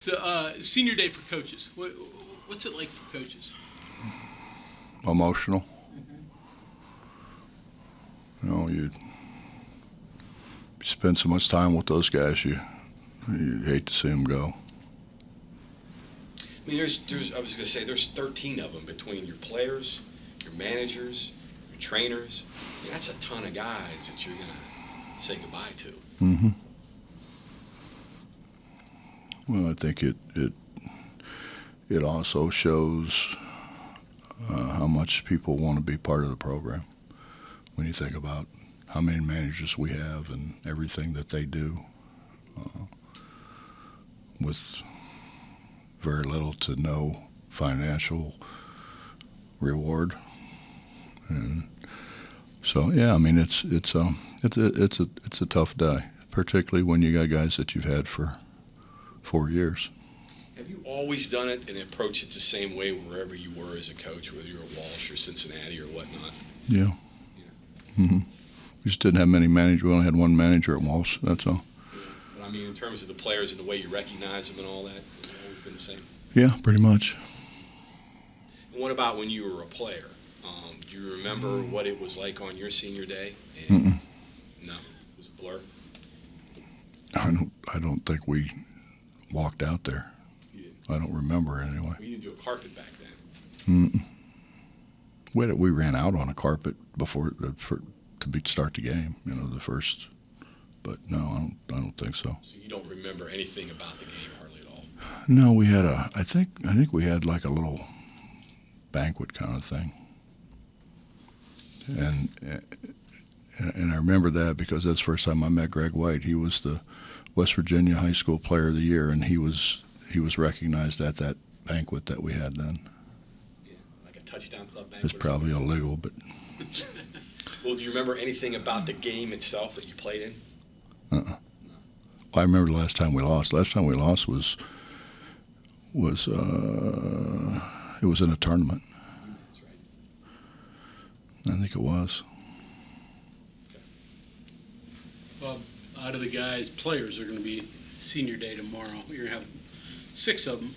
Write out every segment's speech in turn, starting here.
So, senior day for coaches. What's it like for coaches? Emotional. You know, you spend so much time with those guys, you hate to see them go. I mean, I was going to say, there's 13 of them between your players, your managers, your trainers. I mean, that's a ton of guys that you're going to say goodbye to. Mm-hmm. Well, I think it also shows how much people want to be part of the program. When you think about how many managers we have and everything that they do, with very little to no financial reward, and so yeah, I mean it's a tough day, particularly when you got guys that you've had for 4 years. Have you always done it and approached it the same way wherever you were as a coach, whether you're at Walsh or Cincinnati or whatnot? Yeah. Mm-hmm. We just didn't have many managers. We only had one manager at Walsh. That's all. Yeah. But I mean, in terms of the players and the way you recognize them and all that, it's always been the same. Yeah, pretty much. And what about when you were a player? Do you remember what it was like on your senior day? Mm-mm. No, it was a blur. I don't think we walked out there. You didn't. I don't remember anyway. Well, you didn't do a carpet back then. We ran out on a carpet before to start the game. You know, the first. But no, I don't think so. So you don't remember anything about the game hardly at all. No, we had I think we had like a little banquet kind of thing. And I remember that because that's the first time I met Greg White. He was the West Virginia High School Player of the Year, and he was recognized at that banquet that we had then. Yeah, like a touchdown club banquet. It's probably illegal, but. Well, do you remember anything about the game itself that you played in? Well, I remember the last time we lost. Last time we lost was it was in a tournament. That's right. I think it was. Okay. Well, out of the guys, players are going to be senior day tomorrow. You're going to have 6 of them.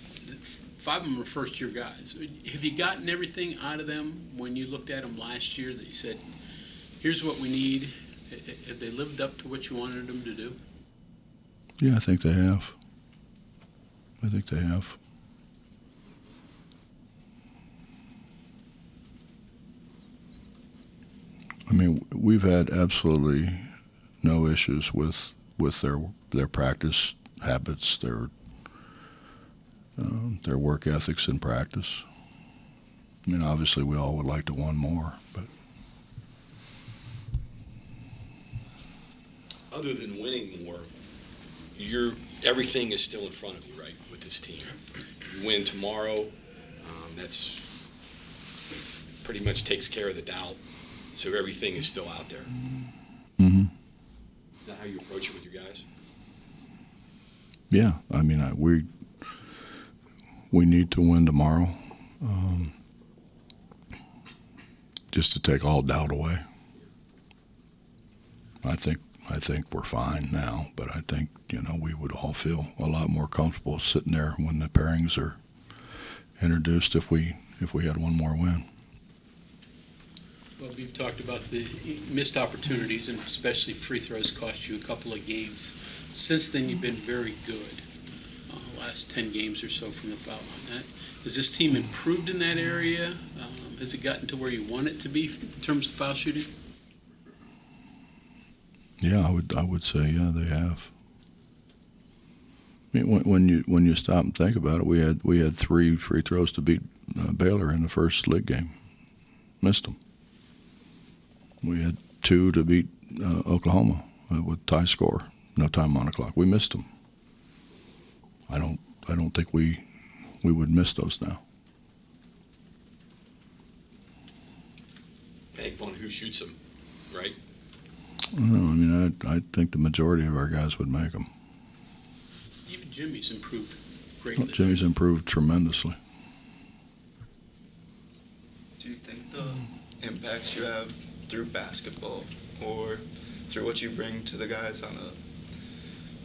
5 of them are first-year guys. Have you gotten everything out of them when you looked at them last year that you said, here's what we need? Have they lived up to what you wanted them to do? Yeah, I think they have. I think they have. I mean, we've had absolutely no issues with their practice habits, their work ethics in practice. I mean, obviously, we all would like to want more, but. Other than winning more, everything is still in front of you, right, with this team. You win tomorrow, that's pretty much takes care of the doubt. So everything is still out there. Mm-hmm. Is that how you approach it with your guys? Yeah, I mean, we need to win tomorrow, just to take all doubt away. I think we're fine now, but I think, we would all feel a lot more comfortable sitting there when the pairings are introduced if we had one more win. Well, we've talked about the missed opportunities, and especially free throws cost you a couple of games. Since then, you've been very good. Last 10 games or so from the foul line. Has this team improved in that area? Has it gotten to where you want it to be in terms of foul shooting? Yeah, I would say they have. I mean, when you stop and think about it, we had 3 free throws to beat Baylor in the first league game. Missed them. We had 2 to beat Oklahoma with tie score, no time on the clock. We missed them. I don't think we would miss those now. Bank on who shoots them, right? No, I mean, I think the majority of our guys would make them. Even Jimmy's improved greatly. Jimmy's improved tremendously. Do you think the impacts you have through basketball or through what you bring to the guys on a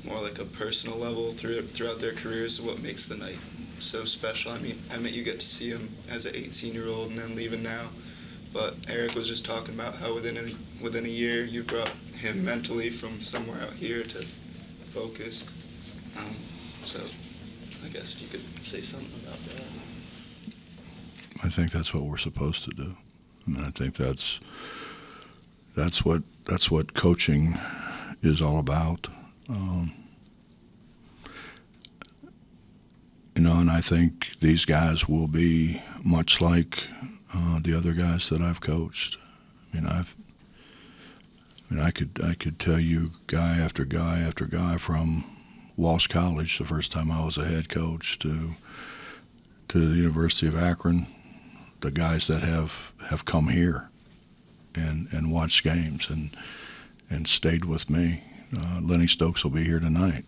more like a personal level throughout their careers, what makes the night so special? I mean, you get to see him as an 18-year-old and then leaving now, but Eric was just talking about how within a year you brought him mentally from somewhere out here to focused. So I guess you could say something about that. I think that's what we're supposed to do. I mean, I think that's what coaching is all about. And I think these guys will be much like the other guys that I've coached. I could tell you guy after guy after guy from Walsh College, the first time I was a head coach, to the University of Akron, the guys that have come here and watched games and stayed with me. Lenny Stokes will be here tonight.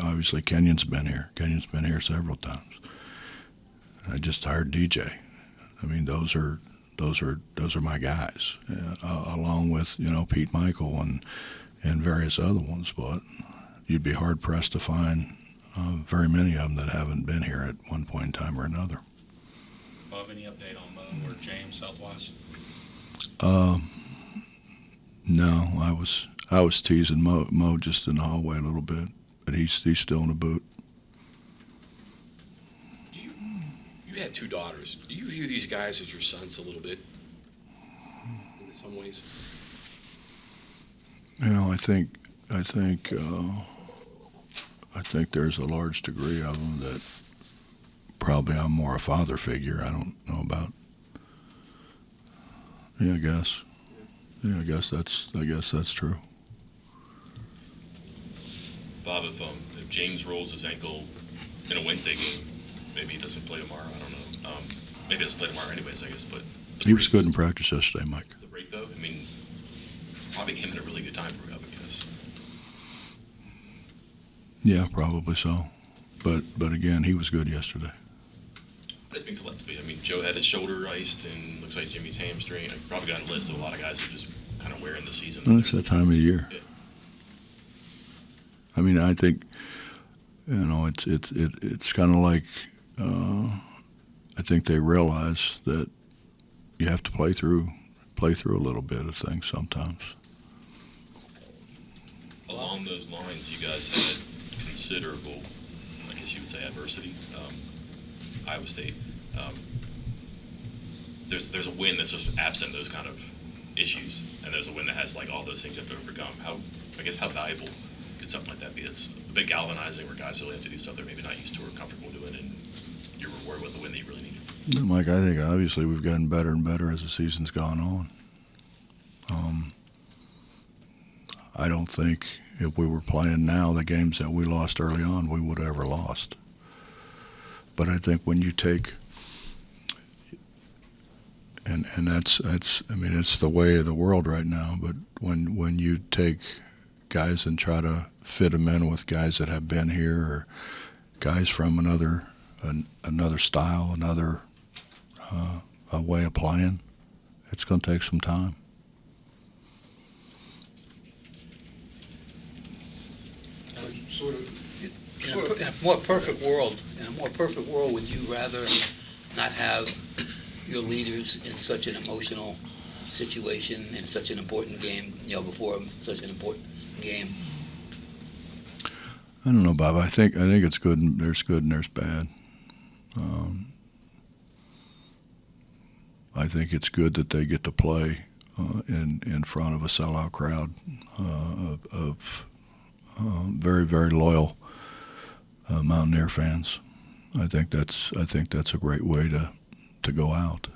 Obviously Kenyon's been here. Kenyon's been here several times. I just hired DJ. Those are my guys, along with Pete Michael and various other ones. But you'd be hard pressed to find very many of them that haven't been here at one point in time or another. Bob, any update on Mo or James Southwest? No, I was teasing Mo just in the hallway a little bit, but he's still in the boot. You had 2 daughters. Do you view these guys as your sons a little bit, in some ways? I think there's a large degree of them that probably I'm more a father figure. I don't know about. Yeah, I guess. Yeah, I guess that's true. Bob, if James rolls his ankle in a Wednesday game, maybe he doesn't play tomorrow. I don't know. Maybe he doesn't play tomorrow anyways, I guess. But He was good in practice yesterday, Mike. The break, though, probably came at a really good time for him, I guess. Yeah, probably so. But again, he was good yesterday. It's been collectively. Joe had his shoulder iced, and looks like Jimmy's hamstring. I probably got a list of a lot of guys who are just kind of wearing the season. Well, it's that time of the year. Yeah. I think it's kind of like I think they realize that you have to play through a little bit of things sometimes. Along those lines, you guys had considerable, I guess you would say, adversity. Iowa State. There's a win that's just absent those kind of issues, and there's a win that has all those things you have to overcome. How valuable could something like that be? It's a bit galvanizing where guys really have to do stuff they're maybe not used to or comfortable doing, and you're rewarded with a win that you really needed. Yeah, Mike, I think obviously we've gotten better and better as the season's gone on. I don't think if we were playing now the games that we lost early on, we would have ever lost. But I think when you take, and it's the way of the world right now, but when you take guys and try to fit them in with guys that have been here or guys from another style, another a way of playing, it's going to take some time. In a more perfect world, would you rather not have your leaders in such an emotional situation in such an important game, before such an important game? I don't know, Bob. I think it's good. And there's good and there's bad. I think it's good that they get to play in front of a sellout crowd of very, very loyal Mountaineer fans. I think that's a great way to go out,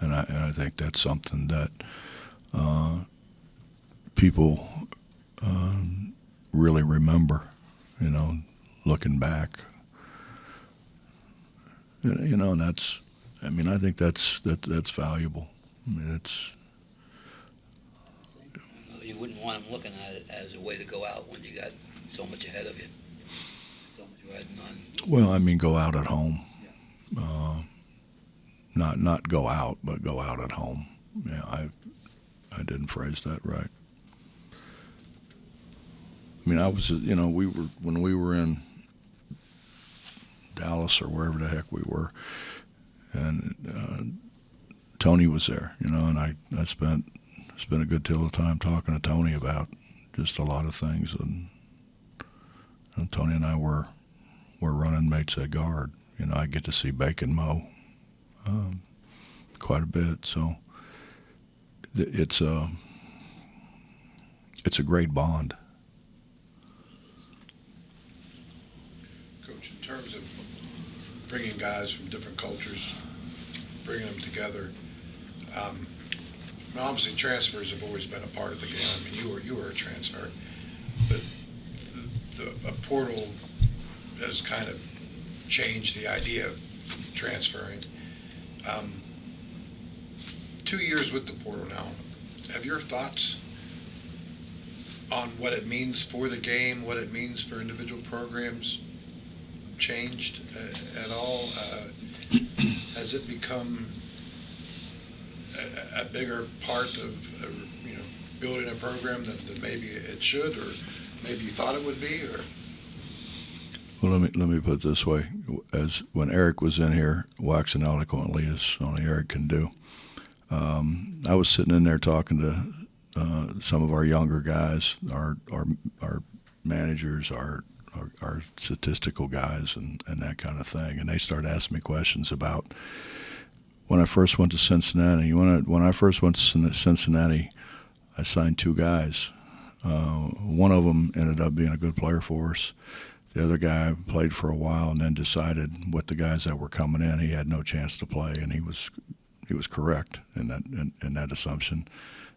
and I think that's something that people really remember. Looking back, and that's. I think that's valuable. It's. You wouldn't want them looking at it as a way to go out when you got so much ahead of you, so much riding on. Well, go out at home. Not go out, but go out at home. Yeah, I didn't phrase that right. I mean, I was, when we were in Dallas or wherever the heck we were, and Tony was there, and I spent a good deal of time talking to Tony about just a lot of things, and Tony and I were running mates at guard. I get to see Bacon Mo quite a bit, so it's a great bond. Coach, in terms of bringing guys from different cultures, bringing them together, obviously transfers have always been a part of the game. I mean, you were a transfer, but a portal has kind of changed the idea of transferring. 2 years with the portal now, have your thoughts on what it means for the game, what it means for individual programs, changed at all? Has it become a bigger part of building a program than maybe it should, or maybe you thought it would be? Or Well, let me put it this way: as when Eric was in here, waxing eloquently as only Eric can do, I was sitting in there talking to some of our younger guys, our managers, our statistical guys, and that kind of thing, and they started asking me questions about when I first went to Cincinnati. When I first went to Cincinnati, I signed 2 guys. One of them ended up being a good player for us. The other guy played for a while and then decided with the guys that were coming in, he had no chance to play, and he was correct in that assumption.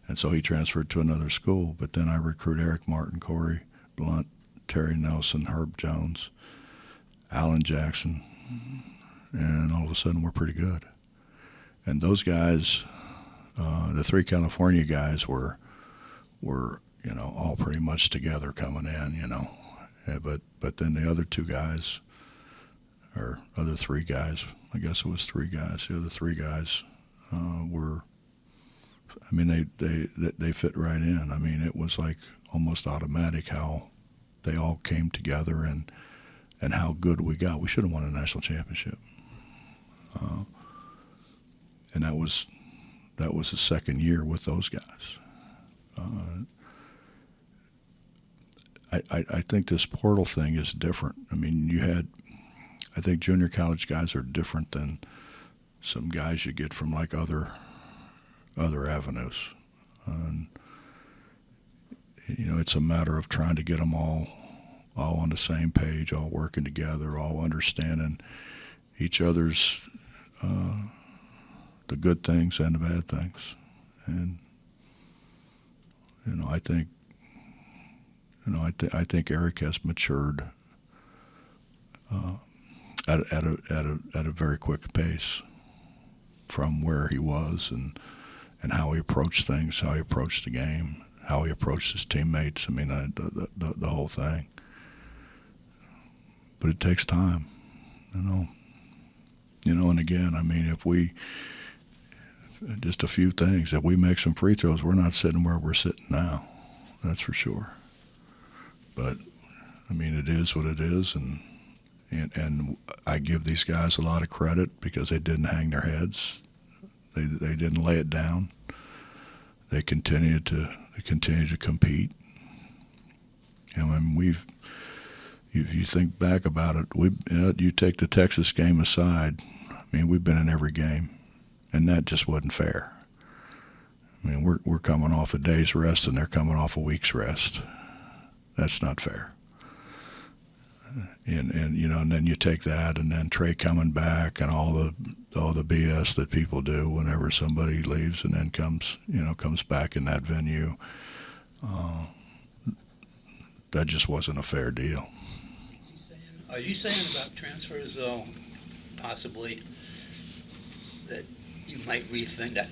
And so he transferred to another school. But then I recruit Eric Martin, Corey Blunt, Terry Nelson, Herb Jones, Alan Jackson, and all of a sudden we're pretty good. And those guys, the 3 California guys were all pretty much together coming in, But then the other 2 guys, or other 3 guys, I guess it was 3 guys. The other 3 guys were, I mean, they fit right in. I mean, it was like almost automatic how they all came together and how good we got. We should have won a national championship, and that was the second year with those guys. I think this portal thing is different. I mean, I think junior college guys are different than some guys you get from like other avenues. And, it's a matter of trying to get them all on the same page, all working together, all understanding each other's the good things and the bad things. And I think I think Eric has matured at a very quick pace from where he was and how he approached things, how he approached the game, how he approached his teammates. I mean, the whole thing. But it takes time, And again, I mean, if we just a few things, if we make some free throws, we're not sitting where we're sitting now. That's for sure. But I mean, it is what it is, and I give these guys a lot of credit because they didn't hang their heads. They didn't lay it down. They continued to compete. I mean, if you think back about it, you take the Texas game aside. I mean, we've been in every game, and that just wasn't fair. I mean, we're coming off a day's rest, and they're coming off a week's rest. That's not fair. And then you take that, and then Trey coming back, and all the BS that people do whenever somebody leaves and then comes back in that venue. That just wasn't a fair deal. Are you saying about transfers, though, possibly that you might rethink that,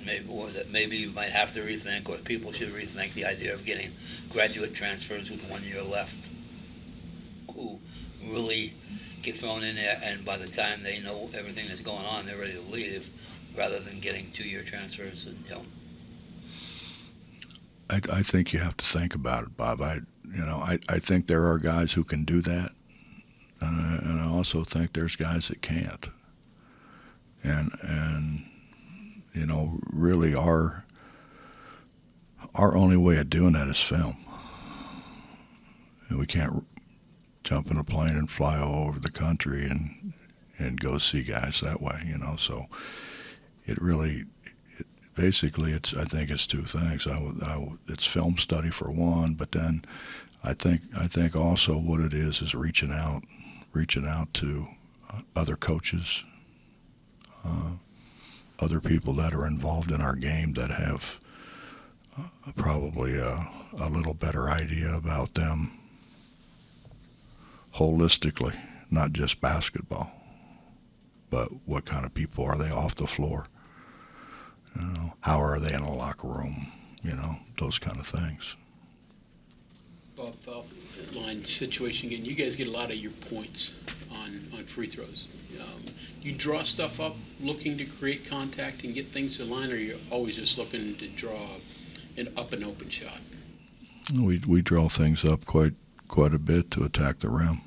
maybe you might have to rethink, or people should rethink the idea of getting graduate transfers with 1 year left, who really get thrown in there, and by the time they know everything that's going on, they're ready to leave, rather than getting 2-year transfers? And I think you have to think about it, Bob. I think there are guys who can do that, and I also think there's guys that can't. And really our only way of doing that is film. And we can't jump in a plane and fly all over the country and go see guys that way, So it really, basically, I think it's two things. It's film study for one, but then I think also what it is reaching out to other coaches, other people that are involved in our game that have probably a little better idea about them holistically, not just basketball, but what kind of people are they off the floor? How are they in a locker room? Those kind of things. Bob, foul line situation again. You guys get a lot of your points on free throws. You draw stuff up looking to create contact and get things to line, or you're always just looking to draw an open shot? We draw things up quite a bit to attack the rim.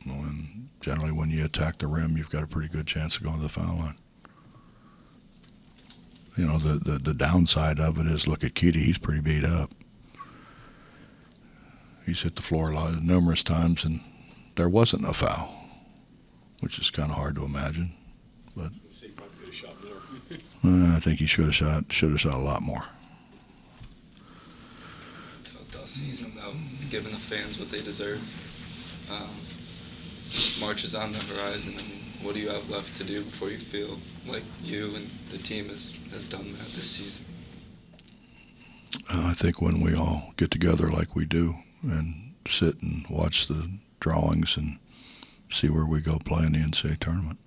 And generally, when you attack the rim, you've got a pretty good chance of going to the foul line. The downside of it is, look at Keaty. He's pretty beat up. He's hit the floor numerous times, and there wasn't a foul, which is kind of hard to imagine. But He probably could have shot more. I think he should have shot a lot more. Talked all season about giving the fans what they deserve. March is on the horizon. I mean, what do you have left to do before you feel like you and the team has done that this season? I think when we all get together like we do and sit and watch the drawings and see where we go play in the NCAA tournament.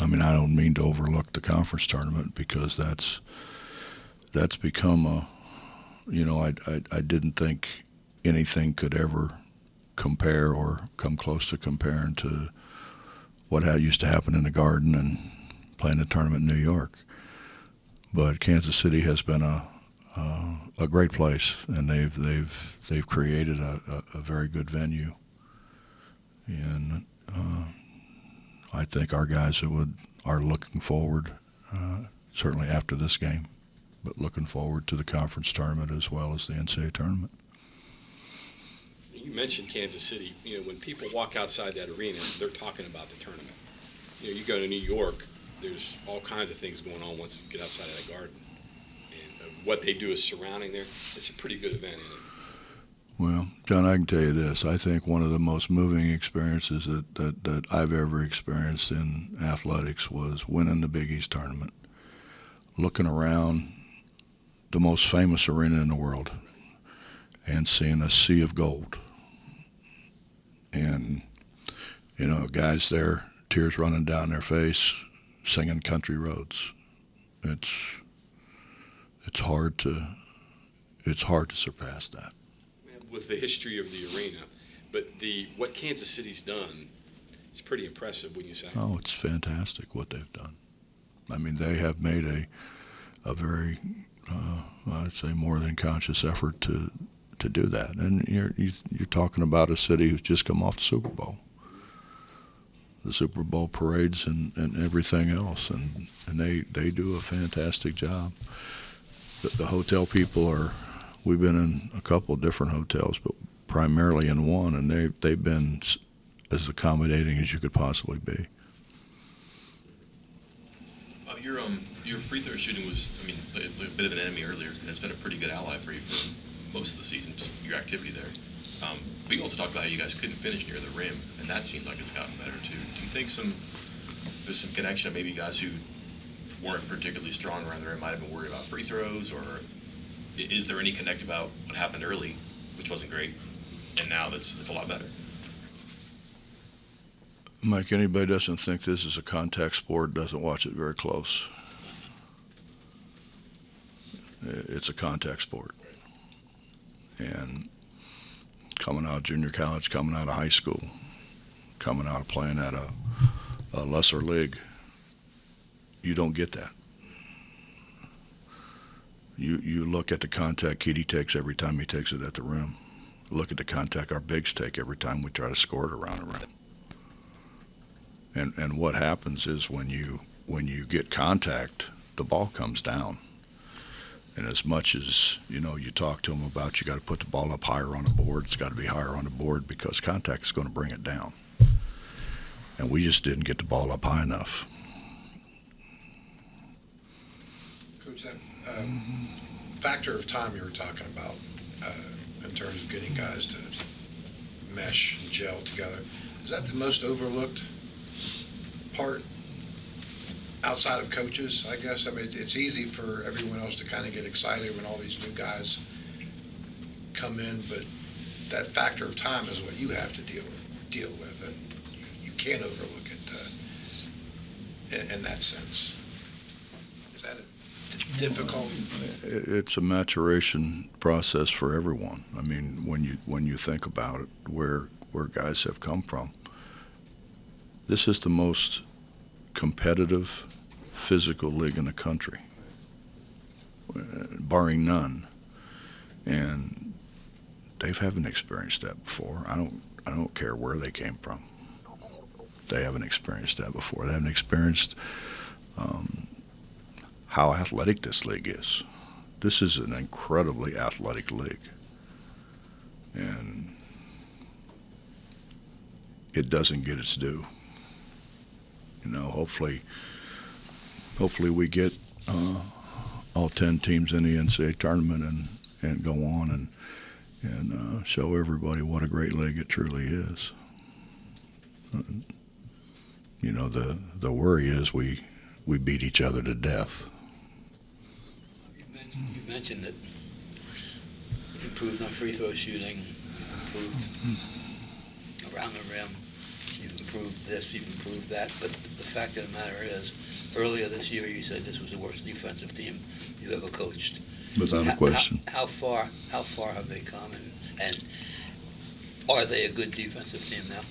I mean, I don't mean to overlook the conference tournament because that's become a, I didn't think anything could ever compare or come close to comparing to what used to happen in the Garden and playing the tournament in New York. But Kansas City has been a great place, and they've created a very good venue, and I think our guys are looking forward, certainly after this game, but looking forward to the conference tournament as well as the NCAA tournament. You mentioned Kansas City. When people walk outside that arena, they're talking about the tournament. You go to New York, there's all kinds of things going on once you get outside of that Garden. And what they do is surrounding there. It's a pretty good event, isn't it? Well, John, I can tell you this. I think one of the most moving experiences that I've ever experienced in athletics was winning the Big East tournament, looking around the most famous arena in the world and seeing a sea of gold. And, guys there, tears running down their face, singing Country Roads. It's hard to surpass that. With the history of the arena, but what Kansas City's done, it's pretty impressive when you say. Oh, it's fantastic what they've done. I mean, they have made a very, I'd say, more than conscious effort to do that. And you're talking about a city who's just come off the Super Bowl. The Super Bowl parades and everything else, and they do a fantastic job. The hotel people we've been in a couple of different hotels, but primarily in one, and they've been as accommodating as you could possibly be. Your free throw shooting was, a bit of an enemy earlier, and it's been a pretty good ally for you for most of the season, just your activity there. But you also talked about how you guys couldn't finish near the rim, and that seemed like it's gotten better too. Do you think there's some connection, maybe guys who weren't particularly strong around the rim might have been worried about free throws, or is there any connect about what happened early, which wasn't great, and now it's a lot better? Mike, anybody doesn't think this is a contact sport doesn't watch it very close. It's a contact sport. And coming out of junior college, coming out of high school, coming out of playing at a lesser league, you don't get that. You look at the contact Keedy takes every time he takes it at the rim. Look at the contact our bigs take every time we try to score it around the rim. And what happens is when you get contact, the ball comes down. And as much as, you talk to them about you got to put the ball up higher on the board, it's got to be higher on the board because contact is going to bring it down. And we just didn't get the ball up high enough. Coach, that factor of time you were talking about in terms of getting guys to mesh and gel together, is that the most overlooked part outside of coaches, I guess? I mean, it's easy for everyone else to kind of get excited when all these new guys come in, but that factor of time is what you have to deal with, and you can't overlook it in that sense. Is that difficult? It's a maturation process for everyone. I mean, when you think about it, where guys have come from, this is the most competitive physical league in the country, barring none, and they haven't experienced that before. I don't care where they came from. They haven't experienced that before. They haven't experienced how athletic this league is. This is an incredibly athletic league, and it doesn't get its due. Hopefully we get all 10 teams in the NCAA tournament and go on and show everybody what a great league it truly is. The worry is we beat each other to death. You mentioned that you've improved on free throw shooting, you've improved around the rim, you've improved this, you've improved that, but the fact of the matter is, earlier this year you said this was the worst defensive team you ever coached. Without a question. How far have they come, and are they a good defensive team now?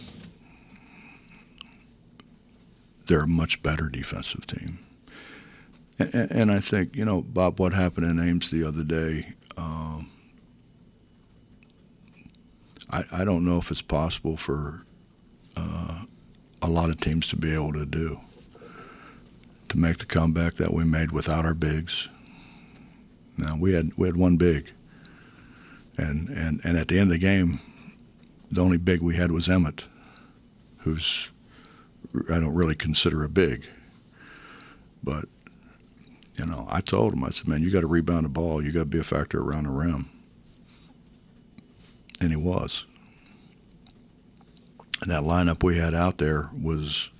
They're a much better defensive team. And I think, Bob, what happened in Ames the other day, I don't know if it's possible for a lot of teams to be able to do, to make the comeback that we made without our bigs. Now, we had one big, and at the end of the game, the only big we had was Emmett, who's I don't really consider a big. But, I told him, I said, man, you got to rebound the ball. You got to be a factor around the rim. And he was. And that lineup we had out there was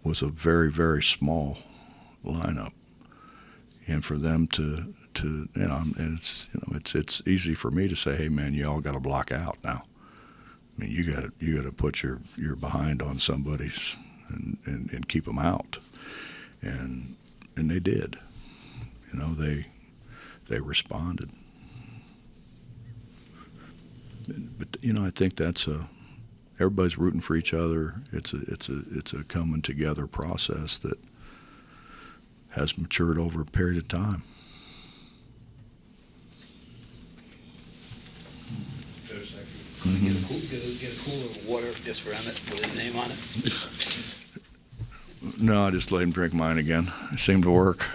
a very, very small lineup. And for them to and it's easy for me to say, hey, man, you all got to block out now. I mean, you got to put your behind on somebody's and keep them out. And they did. They responded. But I think that's everybody's rooting for each other. It's a coming together process that has matured over a period of time. Get a cooler of water just for Emmett with his name on it. No, I just let him drink mine again. It seemed to work.